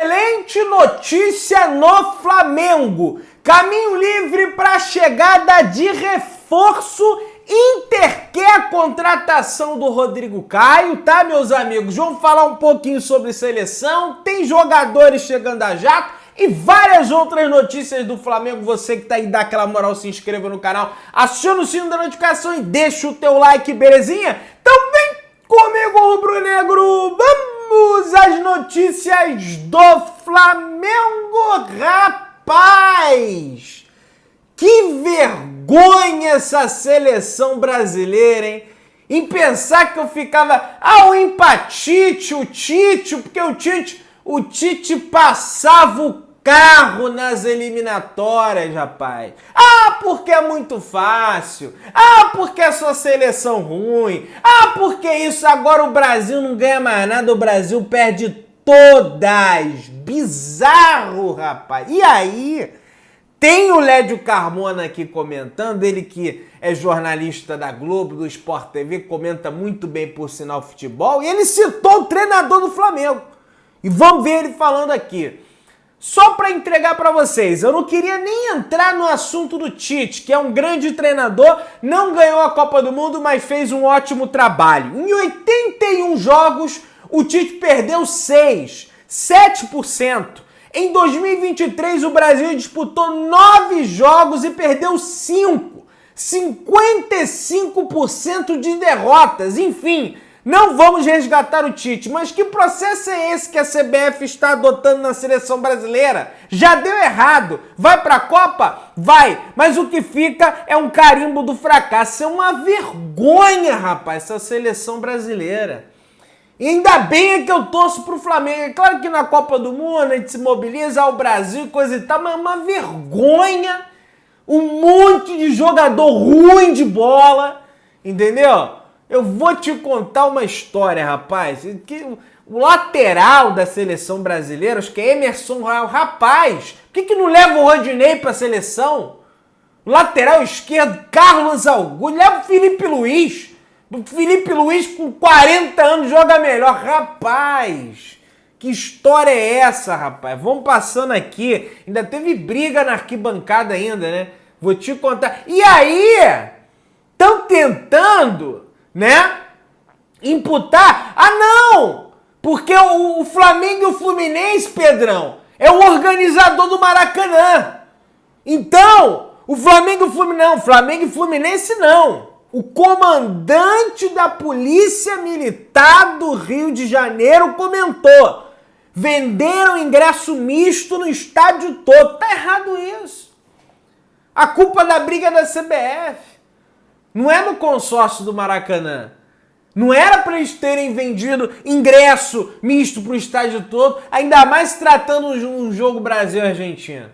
Excelente notícia no Flamengo. Caminho livre para a chegada de reforço. Inter quer a contratação do Rodrigo Caio, tá, meus amigos? Vamos falar um pouquinho sobre seleção. Tem jogadores chegando a jato e várias outras notícias do Flamengo. Você que tá aí, dá aquela moral, se inscreva no canal, aciona o sino da notificação e deixa o teu like, belezinha? Então vem comigo, rubro-negro. Vamos às notícias do Flamengo, rapaz! Que vergonha essa seleção brasileira, hein? Em pensar que eu ficava... o empatite, o Tite, porque o Tite passava o carro nas eliminatórias, rapaz. Porque é muito fácil. Porque é sua seleção ruim. Porque isso, agora o Brasil não ganha mais nada, o Brasil perde todas. Bizarro, rapaz. E aí... Tem o Lédio Carmona aqui comentando, ele que é jornalista da Globo, do Sport TV, comenta muito bem, por sinal, futebol, e ele citou o treinador do Flamengo. E vamos ver ele falando aqui. Só para entregar para vocês, eu não queria nem entrar no assunto do Tite, que é um grande treinador, não ganhou a Copa do Mundo, mas fez um ótimo trabalho. Em 81 jogos, o Tite perdeu 6, 7%. Em 2023, o Brasil disputou 9 jogos e perdeu 5. 55% de derrotas. Enfim, não vamos resgatar o Tite. Mas que processo é esse que a CBF está adotando na seleção brasileira? Já deu errado. Vai para a Copa? Vai. Mas o que fica é um carimbo do fracasso. É uma vergonha, rapaz, essa seleção brasileira. E ainda bem é que eu torço pro Flamengo. É claro que na Copa do Mundo a gente se mobiliza ao Brasil e coisa e tal, mas é uma vergonha. Um monte de jogador ruim de bola, entendeu? Eu vou te contar uma história, rapaz. O lateral da seleção brasileira, acho que é Emerson Royal. Rapaz, por que não leva o Rodinei pra seleção? O lateral esquerdo, Carlos Augusto. Leva o Felipe Luiz. O Felipe Luiz com 40 anos joga melhor. Rapaz, que história é essa, rapaz? Vamos passando aqui. Ainda teve briga na arquibancada ainda, né? Vou te contar. E aí, estão tentando, né, imputar. Não! Porque o Flamengo e o Fluminense, Pedrão, é o organizador do Maracanã. Então, o Flamengo e o Fluminense não. O comandante da Polícia Militar do Rio de Janeiro comentou: venderam ingresso misto no estádio todo. Tá errado isso. A culpa da briga é da CBF. Não é no consórcio do Maracanã. Não era para eles terem vendido ingresso misto pro estádio todo, ainda mais tratando um jogo Brasil-Argentina.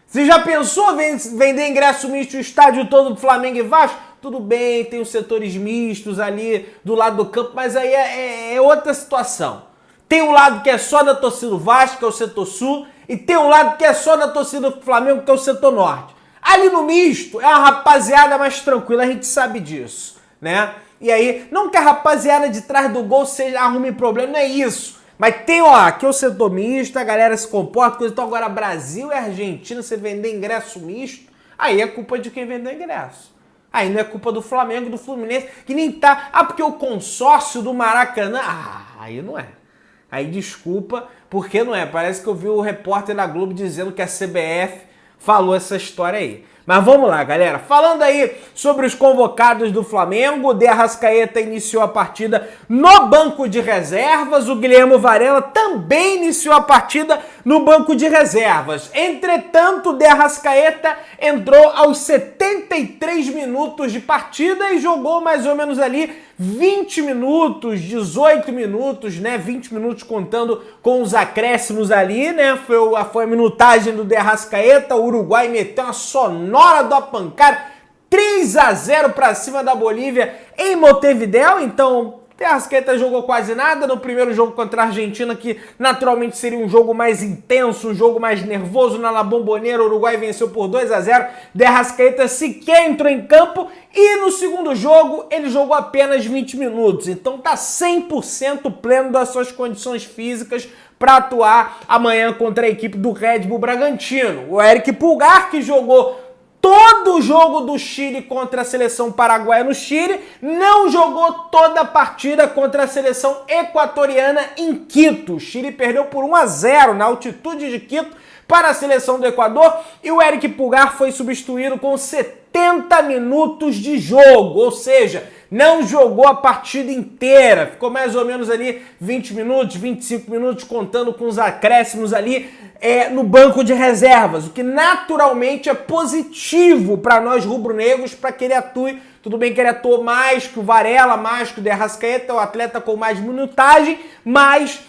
Você já pensou vender ingresso misto no estádio todo do Flamengo e Vasco? Tudo bem, tem os setores mistos ali do lado do campo, mas aí é outra situação. Tem um lado que é só da torcida do Vasco, que é o setor sul, e tem um lado que é só da torcida do Flamengo, que é o setor norte. Ali no misto é uma rapaziada mais tranquila, a gente sabe disso, né? E aí, não que a rapaziada de trás do gol arrume problema, não é isso. Mas tem, aqui é o setor misto, a galera se comporta, coisa. Então agora Brasil e Argentina, você vender ingresso misto, aí é culpa de quem vendeu ingresso. Aí não é culpa do Flamengo, do Fluminense, que nem tá... porque o consórcio do Maracanã... aí não é. Aí desculpa, porque não é. Parece que eu vi o repórter da Globo dizendo que a CBF falou essa história aí. Mas vamos lá, galera. Falando aí sobre os convocados do Flamengo, o De Arrascaeta iniciou a partida no banco de reservas. O Guilherme Varela também iniciou a partida no banco de reservas. Entretanto, o De Arrascaeta entrou aos 73 minutos de partida e jogou mais ou menos ali 20 minutos, 18 minutos, né? 20 minutos contando com os acréscimos ali, né? Foi a minutagem do De Arrascaeta. O Uruguai meteu uma sonora da pancada, 3-0 para cima da Bolívia em Montevidéu. Então, De Arrascaeta jogou quase nada no primeiro jogo contra a Argentina, que naturalmente seria um jogo mais intenso, um jogo mais nervoso na La Bombonera. O Uruguai venceu por 2-0. De Arrascaeta sequer entrou em campo e no segundo jogo ele jogou apenas 20 minutos. Então tá 100% pleno das suas condições físicas para atuar amanhã contra a equipe do Red Bull Bragantino. O Eric Pulgar, que jogou todo o jogo do Chile contra a seleção paraguaia no Chile, não jogou toda a partida contra a seleção equatoriana em Quito. O Chile perdeu por 1-0 na altitude de Quito para a seleção do Equador e o Eric Pulgar foi substituído com 70 minutos de jogo, ou seja, não jogou a partida inteira, ficou mais ou menos ali 20 minutos, 25 minutos, contando com os acréscimos ali no banco de reservas, o que naturalmente é positivo para nós rubro-negros, para que ele atue. Tudo bem que ele atuou mais que o Varela, mais que o De Arrascaeta, o atleta com mais minutagem, mas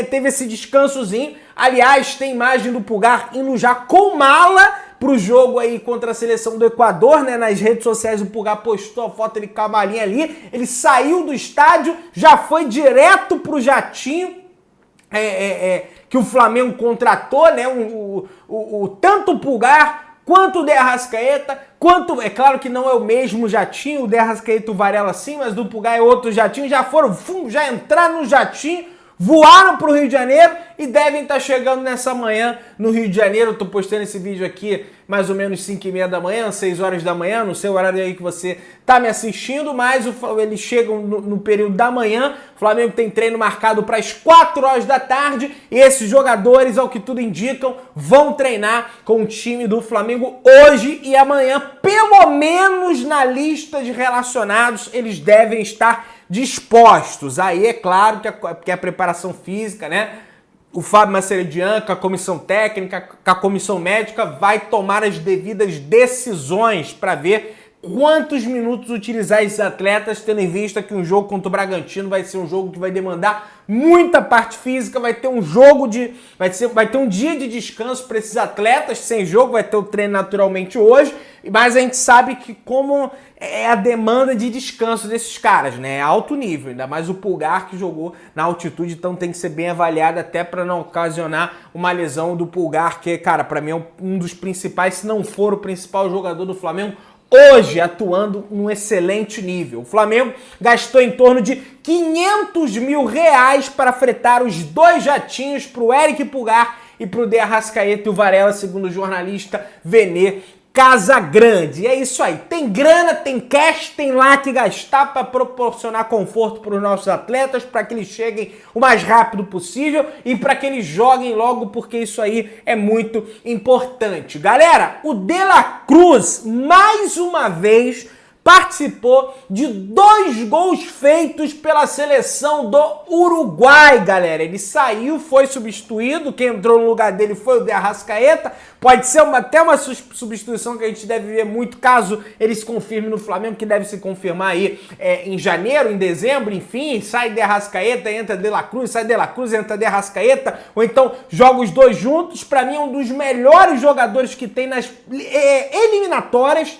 teve esse descansozinho. Aliás, tem imagem do Pulgar indo já com mala pro jogo aí contra a seleção do Equador, né? Nas redes sociais o Pulgar postou a foto dele com a malinha ali. Ele saiu do estádio, já foi direto pro jatinho que o Flamengo contratou, né? Tanto o Pulgar quanto o De Arrascaeta, é claro que não é o mesmo jatinho, o De Arrascaeta e o Varela sim, mas do Pulgar é outro jatinho, já entraram no jatinho, voaram para o Rio de Janeiro e devem estar chegando nessa manhã no Rio de Janeiro. Eu tô postando esse vídeo aqui mais ou menos 5h30 da manhã, 6 horas da manhã, no seu horário aí que você tá me assistindo, mas eles chegam no período da manhã. O Flamengo tem treino marcado para as 4 horas da tarde e esses jogadores, ao que tudo indicam, vão treinar com o time do Flamengo hoje e amanhã. Pelo menos na lista de relacionados eles devem estar dispostos. Aí é claro que a preparação física, né? O Fábio Maceridian, com a comissão técnica, com a comissão médica, vai tomar as devidas decisões para ver quantos minutos utilizar esses atletas, tendo em vista que um jogo contra o Bragantino vai ser um jogo que vai demandar muita parte física, vai ter um dia de descanso para esses atletas, sem jogo, vai ter o treino naturalmente hoje, mas a gente sabe que como é a demanda de descanso desses caras, né? É alto nível, ainda mais o Pulgar que jogou na altitude, então tem que ser bem avaliado até para não ocasionar uma lesão do Pulgar, que, cara, para mim é um dos principais, se não for o principal jogador do Flamengo, hoje atuando num excelente nível. O Flamengo gastou em torno de 500 mil reais para fretar os 2 jatinhos para o Eric Pulgar e para o De Arrascaeta e o Varela, segundo o jornalista Venê Casagrande. E é isso aí. Tem grana, tem cash, tem lá que gastar para proporcionar conforto para os nossos atletas, para que eles cheguem o mais rápido possível e para que eles joguem logo, porque isso aí é muito importante. Galera, o De La Cruz, mais uma vez, participou de 2 gols feitos pela seleção do Uruguai, galera. Ele saiu, foi substituído, quem entrou no lugar dele foi o De Arrascaeta. Pode ser até uma substituição que a gente deve ver muito caso ele se confirme no Flamengo, que deve se confirmar aí em janeiro, em dezembro, enfim. Sai De Arrascaeta, entra De La Cruz, sai De La Cruz, entra De Arrascaeta, ou então joga os 2 juntos. Para mim é um dos melhores jogadores que tem nas eliminatórias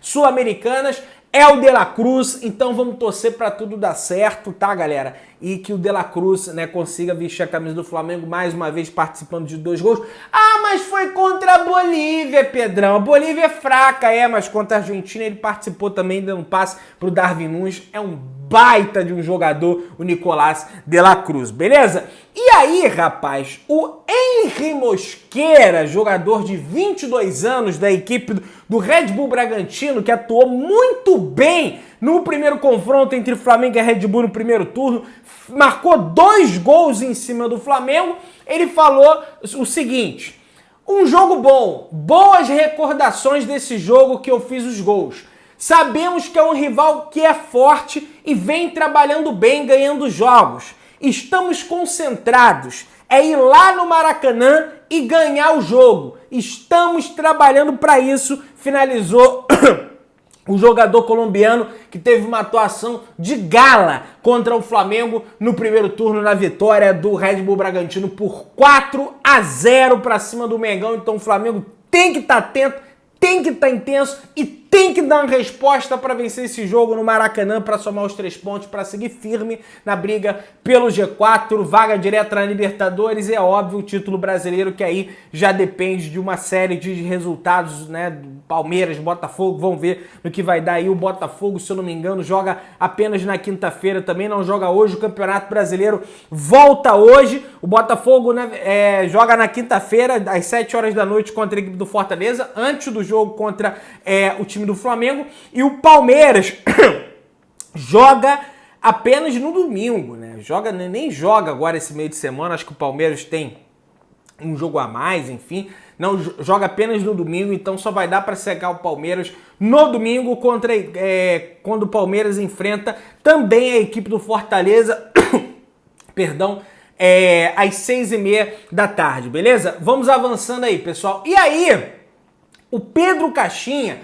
sul-americanas, é o De La Cruz, então vamos torcer para tudo dar certo, tá, galera? E que o De La Cruz, né, consiga vestir a camisa do Flamengo mais uma vez participando de 2 gols. Ah, mas foi contra a Bolívia, Pedrão. A Bolívia é fraca, mas contra a Argentina ele participou também, dando um passe pro Darwin Núñez. É um baita de um jogador, o Nicolás De La Cruz, beleza? E aí, rapaz, o Henry Mosquera, jogador de 22 anos da equipe do Red Bull Bragantino, que atuou muito bem no primeiro confronto entre Flamengo e Red Bull no primeiro turno, marcou 2 gols em cima do Flamengo. Ele falou o seguinte: um jogo bom, boas recordações desse jogo que eu fiz os gols. Sabemos que é um rival que é forte e vem trabalhando bem, ganhando jogos. Estamos concentrados, é ir lá no Maracanã e ganhar o jogo. Estamos trabalhando para isso, finalizou o jogador colombiano, que teve uma atuação de gala contra o Flamengo no primeiro turno, na vitória do Red Bull Bragantino por 4-0 para cima do Mengão. Então o Flamengo tem que estar atento, tem que estar intenso e tem que dar uma resposta para vencer esse jogo no Maracanã, para somar os 3 pontos, para seguir firme na briga pelo G4, vaga direta na Libertadores e, é óbvio, o título brasileiro, que aí já depende de uma série de resultados, né, do Palmeiras, Botafogo, vamos ver no que vai dar aí. O Botafogo, se eu não me engano, joga apenas na quinta-feira, também não joga hoje, o Campeonato Brasileiro volta hoje, o Botafogo, né, joga na quinta-feira, às 7 horas da noite, contra a equipe do Fortaleza, antes do jogo contra o time do Flamengo, e o Palmeiras joga apenas no domingo, né? Nem joga agora esse meio de semana, acho que o Palmeiras tem um jogo a mais, enfim, não joga apenas no domingo, então só vai dar para secar o Palmeiras no domingo quando o Palmeiras enfrenta também a equipe do Fortaleza, perdão, às 6h30 da tarde, beleza? Vamos avançando aí, pessoal. E aí, o Pedro Caixinha,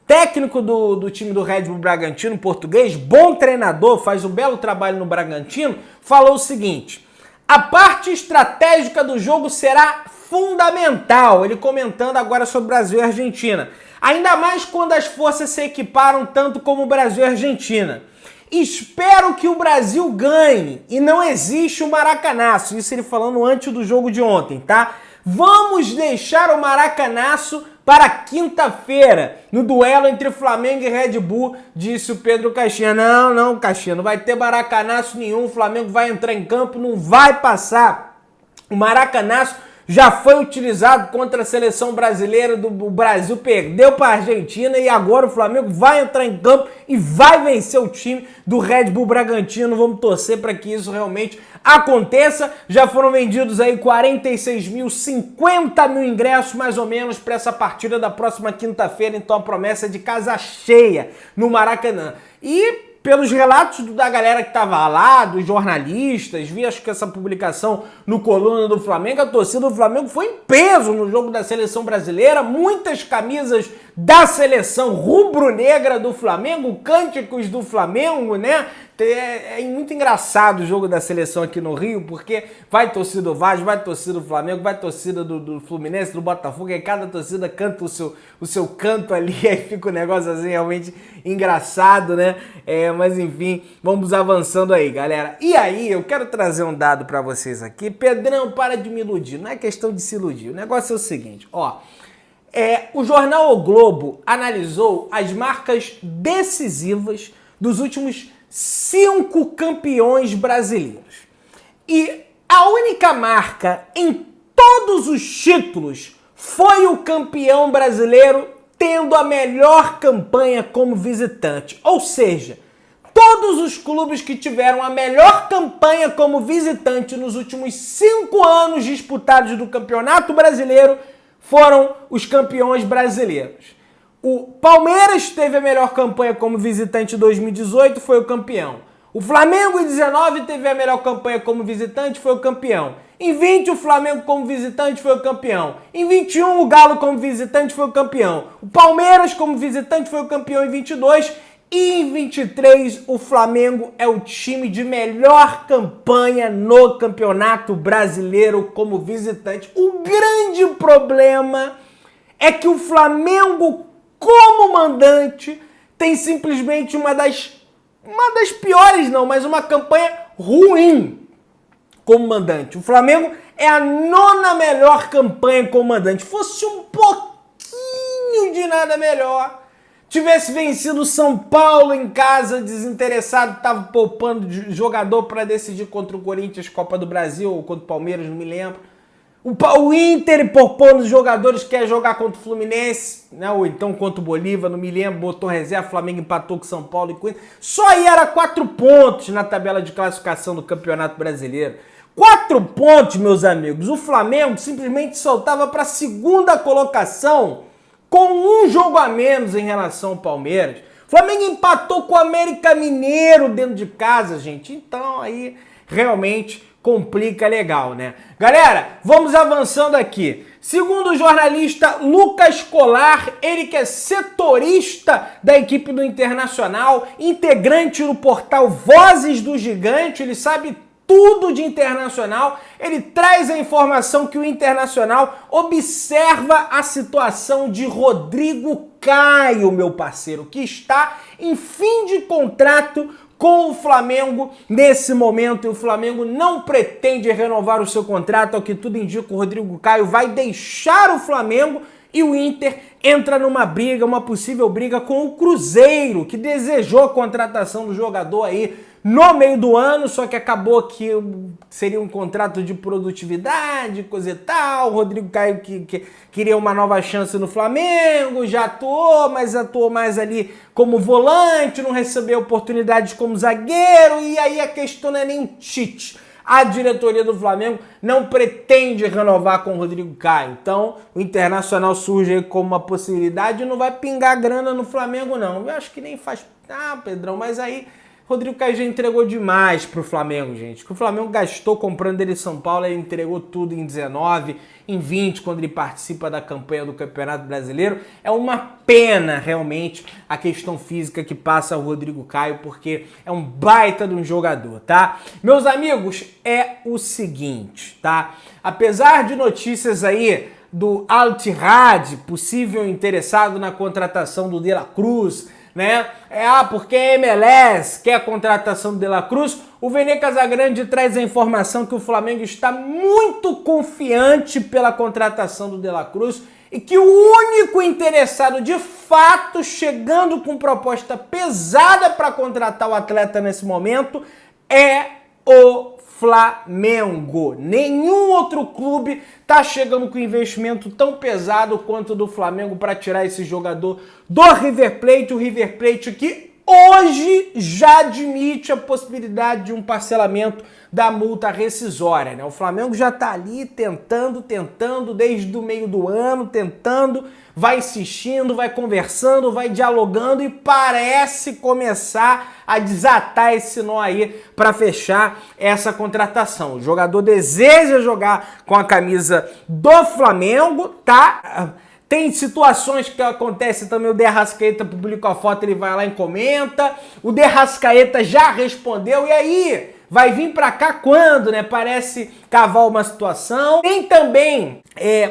técnico do time do Red Bull Bragantino, português, bom treinador, faz um belo trabalho no Bragantino, falou o seguinte: a parte estratégica do jogo será fundamental. Ele comentando agora sobre Brasil e Argentina. Ainda mais quando as forças se equiparam tanto como Brasil e Argentina. Espero que o Brasil ganhe e não existe o maracanaço. Isso ele falando antes do jogo de ontem, tá? Vamos deixar o maracanaço para quinta-feira, no duelo entre Flamengo e Red Bull, disse o Pedro Caixinha. Não, Caixinha, não vai ter maracanaço nenhum, o Flamengo vai entrar em campo, não vai passar. O maracanaço já foi utilizado contra a seleção brasileira, o Brasil perdeu para a Argentina e agora o Flamengo vai entrar em campo e vai vencer o time do Red Bull Bragantino. Vamos torcer para que isso realmente aconteça. Já foram vendidos aí 46 mil, 50 mil ingressos mais ou menos para essa partida da próxima quinta-feira, então a promessa é de casa cheia no Maracanã. E pelos relatos da galera que estava lá, dos jornalistas, vi acho que essa publicação no Coluna do Flamengo, a torcida do Flamengo foi em peso no jogo da seleção brasileira, muitas camisas da seleção rubro-negra do Flamengo, cânticos do Flamengo, né? É muito engraçado o jogo da seleção aqui no Rio, porque vai torcida do Vasco, vai torcida do Flamengo, vai torcida do Fluminense, do Botafogo, e cada torcida canta o seu canto ali, aí fica um negócio assim realmente engraçado, né? Mas enfim, vamos avançando aí, galera. E aí, eu quero trazer um dado pra vocês aqui. Pedrão, para de me iludir, não é questão de se iludir, o negócio é o seguinte, ó. O jornal O Globo analisou as marcas decisivas dos últimos 5 campeões brasileiros. E a única marca em todos os títulos foi o campeão brasileiro tendo a melhor campanha como visitante. Ou seja, todos os clubes que tiveram a melhor campanha como visitante nos últimos 5 anos disputados do Campeonato Brasileiro foram os campeões brasileiros. O Palmeiras teve a melhor campanha como visitante em 2018, foi o campeão. O Flamengo em 19 teve a melhor campanha como visitante, foi o campeão. Em 20 o Flamengo como visitante foi o campeão. Em 21 o Galo como visitante foi o campeão. O Palmeiras como visitante foi o campeão em 22. E em 23 o Flamengo é o time de melhor campanha no Campeonato Brasileiro como visitante. O grande problema é que o Flamengo, como mandante, tem simplesmente uma das piores não, mas uma campanha ruim como mandante. O Flamengo é a 9ª melhor campanha como mandante. Fosse um pouquinho de nada melhor, tivesse vencido o São Paulo em casa, desinteressado, estava poupando jogador para decidir contra o Corinthians, Copa do Brasil, ou contra o Palmeiras, não me lembro. O Inter poupando os jogadores, quer jogar contra o Fluminense, né? Ou então contra o Bolívar, não me lembro, botou reserva, Flamengo empatou com São Paulo e Corinthians. Só aí era 4 pontos na tabela de classificação do Campeonato Brasileiro. 4 pontos, meus amigos. O Flamengo simplesmente soltava para a 2ª colocação com um jogo a menos em relação ao Palmeiras. O Flamengo empatou com o América Mineiro dentro de casa, gente. Então aí realmente complica legal, né? Galera, vamos avançando aqui. Segundo o jornalista Lucas Colar, ele que é setorista da equipe do Internacional, integrante do portal Vozes do Gigante, ele sabe tudo de Internacional, ele traz a informação que o Internacional observa a situação de Rodrigo Caio, meu parceiro, que está em fim de contrato com o Flamengo nesse momento, e o Flamengo não pretende renovar o seu contrato. Ao que tudo indica, o Rodrigo Caio vai deixar o Flamengo e o Inter entra numa briga, uma possível briga com o Cruzeiro, que desejou a contratação do jogador aí no meio do ano, só que acabou que seria um contrato de produtividade, coisa e tal. O Rodrigo Caio que queria uma nova chance no Flamengo, já atuou, mas atuou mais ali como volante, não recebeu oportunidades como zagueiro, e aí a questão não é nem o Tite. A diretoria do Flamengo não pretende renovar com o Rodrigo Caio. Então, o Internacional surge aí como uma possibilidade e não vai pingar grana no Flamengo, não. Eu acho que nem faz... Ah, Pedrão, mas aí Rodrigo Caio já entregou demais pro Flamengo, gente. O que o Flamengo gastou comprando ele em São Paulo, ele entregou tudo em 19, em 20, quando ele participa da campanha do Campeonato Brasileiro. É uma pena, realmente, a questão física que passa o Rodrigo Caio, porque é um baita de um jogador, tá? Meus amigos, é o seguinte, tá? Apesar de notícias aí do Al Ittihad, possível interessado na contratação do De La Cruz, né? Porque a MLS quer a contratação do De La Cruz. O Vene Casagrande traz a informação que o Flamengo está muito confiante pela contratação do De La Cruz e que o único interessado de fato chegando com proposta pesada para contratar o atleta nesse momento é o Flamengo. Nenhum outro clube tá chegando com investimento tão pesado quanto o do Flamengo para tirar esse jogador do River Plate. O River Plate que hoje já admite a possibilidade de um parcelamento da multa rescisória, né? O Flamengo já tá ali tentando, desde o meio do ano, vai insistindo, vai conversando, vai dialogando e parece começar a desatar esse nó aí para fechar essa contratação. O jogador deseja jogar com a camisa do Flamengo, tá? Tem situações que acontece também, o De Arrascaeta publica a foto, ele vai lá e comenta. O De Arrascaeta já respondeu, e aí? Vai vir pra cá quando, né? Parece cavar uma situação. Tem também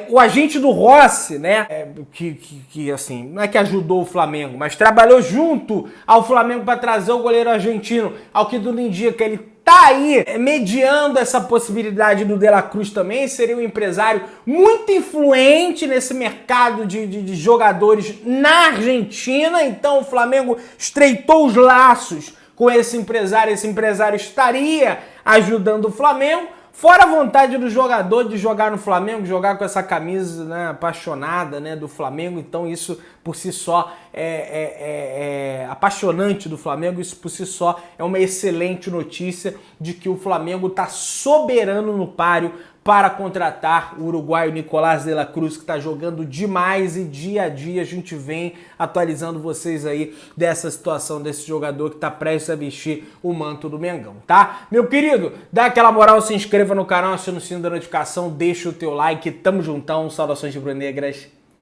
o agente do Rossi, né? Que assim, não é que ajudou o Flamengo, mas trabalhou junto ao Flamengo para trazer o goleiro argentino. Ao que tudo indica, ele tá aí mediando essa possibilidade do De La Cruz também. Seria um empresário muito influente nesse mercado de jogadores na Argentina. Então o Flamengo estreitou os laços com esse empresário estaria ajudando o Flamengo, fora a vontade do jogador de jogar no Flamengo, jogar com essa camisa, né, apaixonada, né, do Flamengo. Então isso por si só é apaixonante do Flamengo, isso por si só é uma excelente notícia de que o Flamengo está soberano no páreo para contratar o uruguaio Nicolás de la Cruz, que está jogando demais, e dia a dia a gente vem atualizando vocês aí dessa situação desse jogador que está prestes a vestir o manto do Mengão, tá? Meu querido, dá aquela moral, se inscreva no canal, aciona o sino da notificação, deixa o teu like, tamo juntão, saudações rubro-negras.